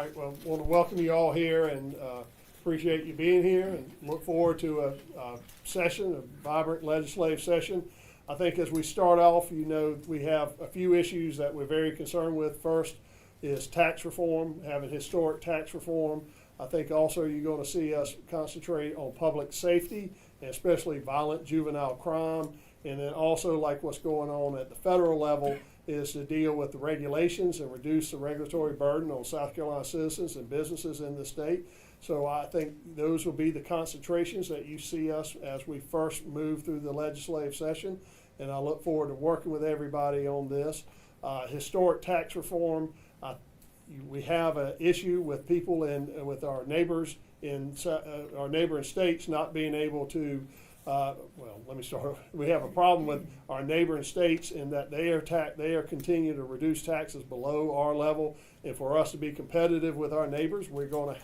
All right, well, want to welcome you all here and appreciate you being here and look forward to a session, a vibrant legislative session. I think as we start off, you know, we have a few issues that we're very concerned with. First is tax reform, having historic tax reform. I think also you're going to see us concentrate on public safety, and especially violent juvenile crime. And then also, like what's going on at the federal level, is to deal with the regulations and reduce the regulatory burden on South Carolina citizens and businesses in the state. So I think those will be the concentrations that you see us as we first move through the legislative session. And I look forward to working with everybody on this. Historic tax reform, we have an issue with people with our neighbors in our neighboring states not being able to well, let me start. We have a problem with our neighboring states in that they are continuing to reduce taxes below our level. And for us to be competitive with our neighbors, we're going to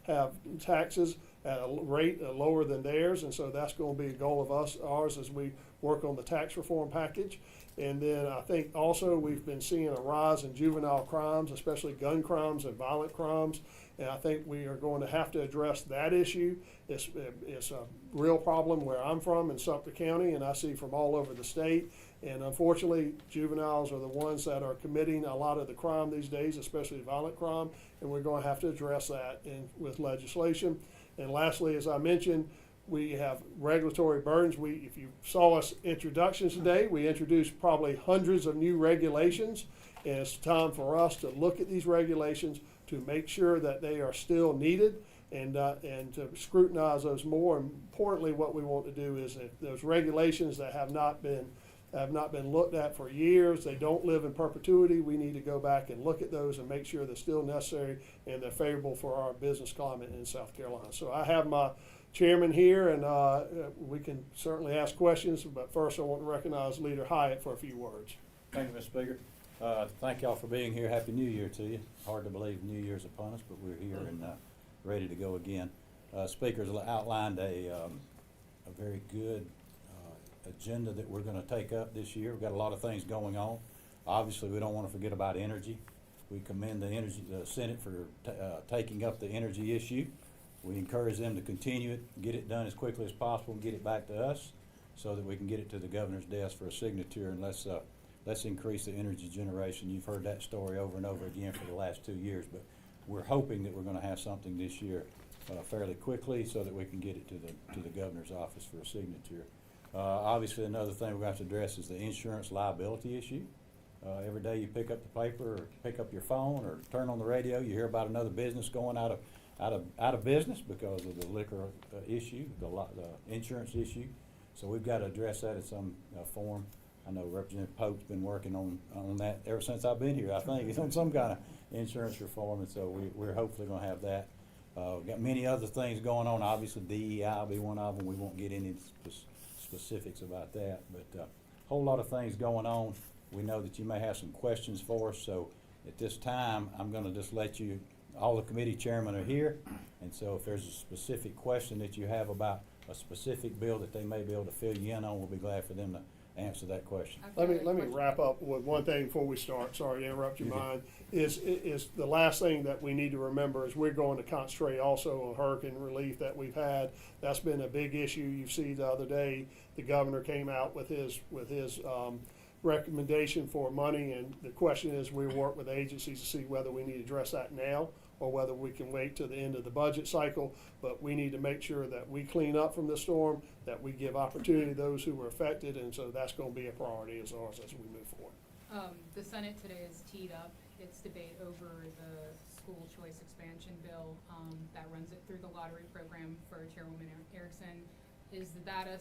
have taxes at a rate lower than theirs. And so that's going to be a goal of ours as we work on the tax reform package. And then I think also we've been seeing a rise in juvenile crimes, especially gun crimes and violent crimes. And I think we are going to have to address that issue. It's a real problem where I'm from in Sumter County, and I see from all over the state. And unfortunately, juveniles are the ones that are committing a lot of the crime these days, especially violent crime. And we're going to have to address that with legislation. And lastly, as I mentioned, we have regulatory burdens. If you saw us introductions today, we introduced probably hundreds of new regulations. And it's time for us to look at these regulations to make sure that they are still needed and to scrutinize those more. Importantly, what we want to do is if those regulations that have not been looked at for years, they don't live in perpetuity, we need to go back and look at those and make sure they're still necessary and they're favorable for our business climate in South Carolina. So I have my chairman here, and we can certainly ask questions, but first I want to recognize Leader Hyatt for a few words. Thank you, Mr. Speaker. Thank y'all for being here. Happy New Year to you. Hard to believe New Year's upon us, but we're here and ready to go again. Speaker's outlined a very good agenda that we're going to take up this year. We've got a lot of things going on. Obviously, we don't want to forget about energy. We commend the Senate for taking up the energy issue. We encourage them to continue it, get it done as quickly as possible, and get it back to us so that we can get it to the governor's desk for a signature. And let's increase the energy generation. You've heard that story over and over again for the last 2 years, but we're hoping that we're going to have something this year fairly quickly so that we can get it to the governor's office for a signature. Obviously, another thing we're going to have to address is the insurance liability issue. Every day you pick up the paper or pick up your phone or turn on the radio, you hear about another business going out of business because of the liquor issue, the insurance issue. So we've got to address that in some form. I know Representative Pope's been working on that ever since I've been here. I think it's on some kind of insurance reform, and so we're hopefully going to have that. We've got many other things going on. Obviously, DEI will be one of them. We won't get into specifics about that, but a whole lot of things going on. We know that you may have some questions for us, so at this time, I'm going to just let you, all the committee chairmen are here, and so if there's a specific question that you have about a specific bill that they may be able to fill you in on, we'll be glad for them to answer that question. Let me wrap up with one thing before we start. Sorry to interrupt your mind. Is the last thing that we need to remember is we're going to concentrate also on hurricane relief that we've had. That's been a big issue. You see the other day the governor came out with his recommendation for money, and the question is we work with agencies to see whether we need to address that now or whether we can wait till the end of the budget cycle. But we need to make sure that we clean up from the storm, that we give opportunity to those who were affected, and so that's going to be a priority as ours as we move forward. The Senate today has teed up its debate over the school choice expansion bill that runs it through the lottery program for Chairwoman Erickson. Is that a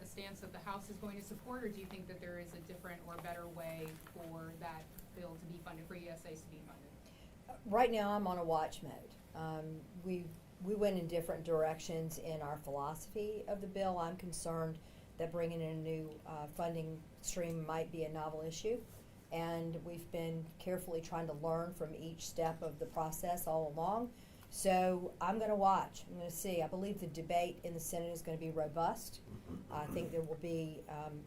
stance that the House is going to support, or do you think that there is a different or better way for that bill to be funded, for ESAs to be funded? Right now, I'm on a watch mode. We went in different directions in our philosophy of the bill. I'm concerned that bringing in a new funding stream might be a novel issue, and we've been carefully trying to learn from each step of the process all along. So I'm going to watch. I'm going to see. I believe the debate in the Senate is going to be robust. I think there will be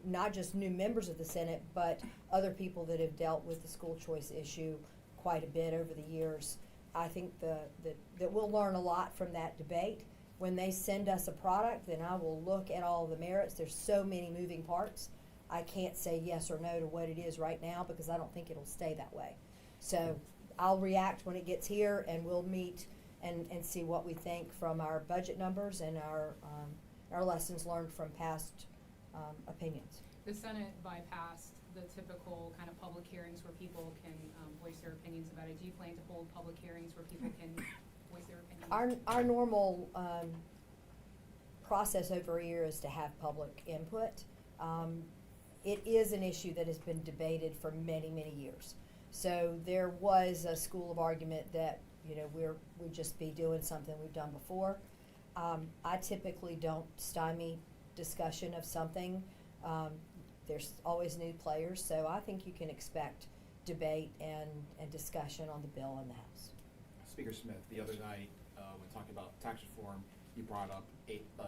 not just new members of the Senate, but other people that have dealt with the school choice issue quite a bit over the years. I think that we'll learn a lot from that debate. When they send us a product, then I will look at all the merits. There's so many moving parts. I can't say yes or no to what it is right now because I don't think it'll stay that way. So I'll react when it gets here, and we'll meet and see what we think from our budget numbers and our lessons learned from past opinions. The Senate bypassed the typical kind of public hearings where people can voice their opinions about it. Do you plan to hold public hearings where people can voice their opinions? Our normal process over here is to have public input. It is an issue that has been debated for many, many years. So there was a school of argument that, you know, we'd just be doing something we've done before. I typically don't stymie discussion of something. There's always new players, so I think you can expect debate and discussion on the bill in the House. Speaker Smith, the other night, when talking about tax reform, you brought up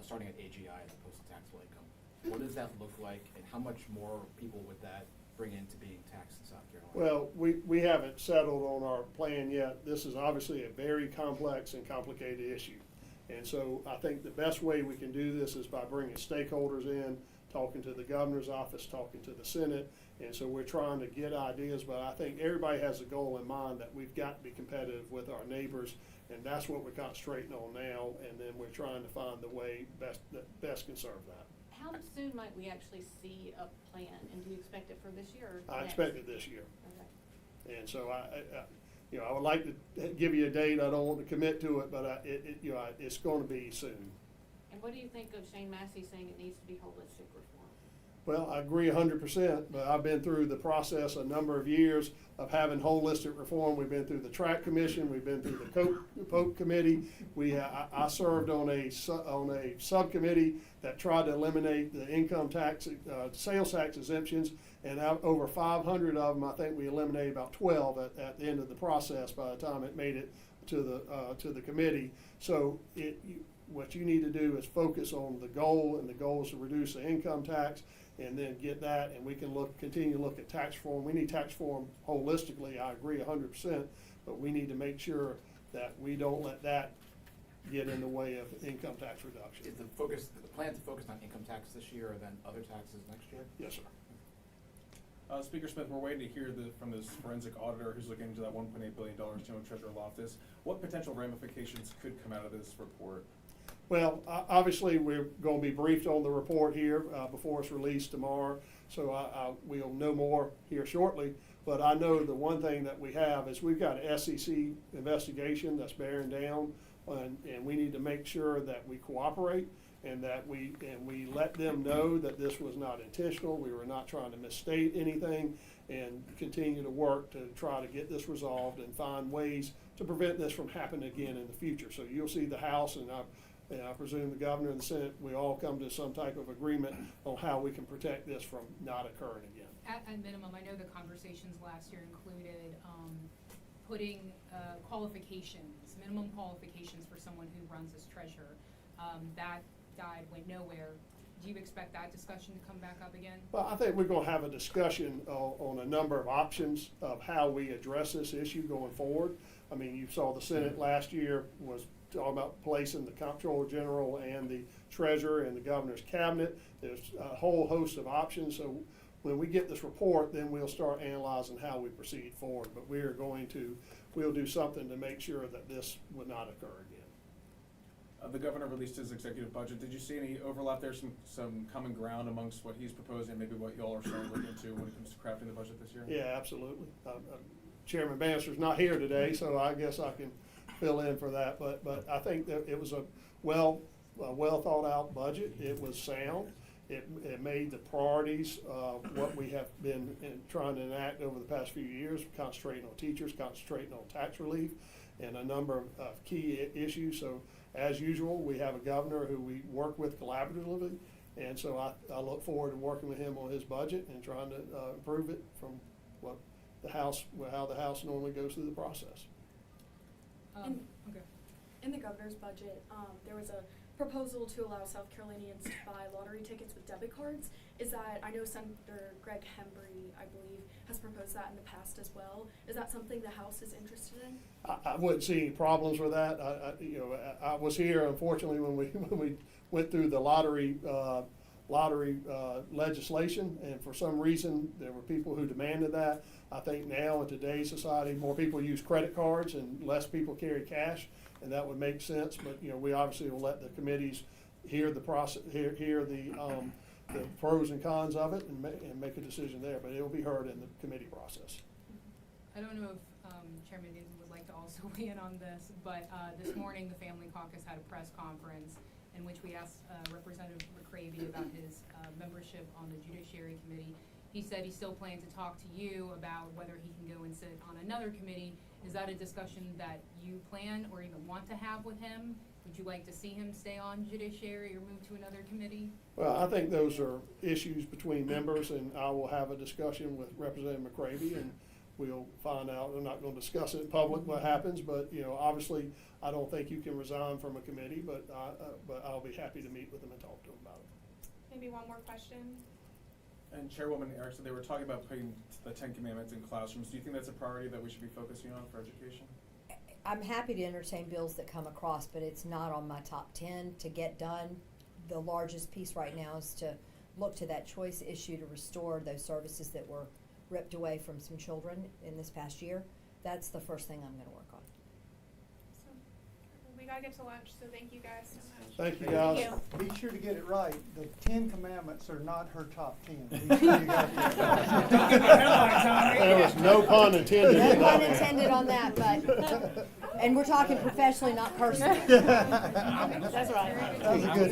starting at AGI as opposed to taxable income. What does that look like, and how much more people would that bring into being taxed in South Carolina? Well, we haven't settled on our plan yet. This is obviously a very complex and complicated issue. And so I think the best way we can do this is by bringing stakeholders in, talking to the governor's office, talking to the Senate. And so we're trying to get ideas, but I think everybody has a goal in mind that we've got to be competitive with our neighbors, and that's what we're concentrating on now, and then we're trying to find the way that best can serve that. How soon might we actually see a plan, and do you expect it for this year or I next? expect it this year. Okay. And so I would like to give you a date. I don't want to commit to it, but it's going to be soon. And what do you think of Shane Massey saying it needs to be holistic reform? Well, I agree 100%, but I've been through the process a number of years of having holistic reform. We've been through the TRAC Commission, we've been through the Polk Committee. I served on a subcommittee that tried to eliminate the income tax, sales tax exemptions, and over 500 of them, I think we eliminated about 12 at the end of the process by the time it made it to the committee. So what you need to do is focus on the goal, and the goal is to reduce the income tax, and then get that, and we can continue to look at tax reform. We need tax reform holistically, I agree 100%, but we need to make sure that we don't let that get in the way of income tax reduction. Is the plan to focus on income tax this year or then other taxes next year? Yes, sir. Speaker Smith, we're waiting to hear from this forensic auditor who's looking into that $1.8 billion General Treasurer Loftus. What potential ramifications could come out of this report? Well, obviously, we're going to be briefed on the report here before it's released tomorrow, so we'll know more here shortly. But I know the one thing that we have is we've got an SEC investigation that's bearing down, and we need to make sure that we cooperate and that we let them know that this was not intentional. We were not trying to misstate anything, and continue to work to try to get this resolved and find ways to prevent this from happening again in the future. So you'll see the House, and I presume the governor and the Senate, we all come to some type of agreement on how we can protect this from not occurring again. At minimum, I know the conversations last year included putting qualifications, minimum qualifications for someone who runs as treasurer. That went nowhere. Do you expect that discussion to come back up again? Well, I think we're going to have a discussion on a number of options of how we address this issue going forward. I mean, you saw the Senate last year was talking about placing the Comptroller General and the Treasurer in the Governor's Cabinet. There's a whole host of options. So when we get this report, then we'll start analyzing how we proceed forward. But we'll do something to make sure that this would not occur again. The governor released his executive budget. Did you see any overlap there, some common ground amongst what he's proposing, maybe what y'all are starting to look into when it comes to crafting the budget this year? Yeah, absolutely. Chairman Bannister's not here today, so I guess I can fill in for that. But I think that it was a well thought out budget. It was sound. It made the priorities what we have been trying to enact over the past few years, concentrating on teachers, concentrating on tax relief, and a number of key issues. So as usual, we have a governor who we work with collaboratively, and so I look forward to working with him on his budget and trying to improve it from how the House normally goes through the process. Okay. In the governor's budget, there was a proposal to allow South Carolinians to buy lottery tickets with debit cards, is that, I know Senator Greg Hembry, I believe, has proposed that in the past as well. Is that something the House is interested in? I wouldn't see any problems with that. I was here unfortunately when we went through the lottery legislation, and for some reason, there were people who demanded that. I think now in today's society, more people use credit cards and less people carry cash, and that would make sense, but, we obviously will let the committees hear the process, hear the pros and cons of it and make a decision there, but it will be heard in the committee process. I don't know if Chairman Newsom would like to also weigh in on this, but this morning, the Family Caucus had a press conference in which we asked Representative McCravy about his membership on the Judiciary Committee. He said he still plans to talk to you about whether he can go and sit on another committee. Is that a discussion that you plan or even want to have with him? Would you like to see him stay on Judiciary or move to another committee? Well, I think those are issues between members, and I will have a discussion with Representative McCravy, and we'll find out. I'm not going to discuss it in public what happens, but, obviously, I don't think you can resign from a committee, but I'll be happy to meet with them and talk to them about it. Maybe one more question. And Chairwoman Erickson, they were talking about putting the 10 Commandments in classrooms. Do you think that's a priority that we should be focusing on for education? I'm happy to entertain bills that come across, but it's not on my top 10 to get done. The largest piece right now is to look to that choice issue to restore those services that were ripped away from some children in this past year. That's the first thing I'm going to work on. So we gotta get to lunch, so thank you guys so much. Thank you, guys. Thank Be sure to get it right. The 10 Commandments are not her top 10. Be sure you got that. There was no pun intended. No pun intended on that, but, and we're talking professionally, not personally. That's right. That was a good.